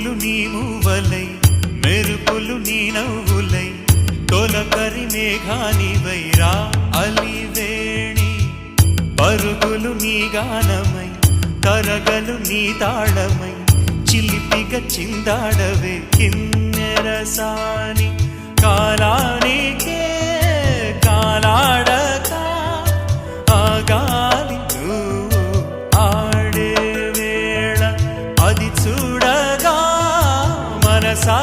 పువ్వులు నీ మూవలై మెరుపులు నీ నవ్వులై తొలకరి మేఘానివై రా అలివేణి పరుగులు నీ గానమై తరగలు నీ తాళమై చిలిపిగా చిందాడవే కిన్నెరసాని కాలానికే కాలాడక ఆగాలి నువ్వు ఆడే వేళ అది చూడగా మనసా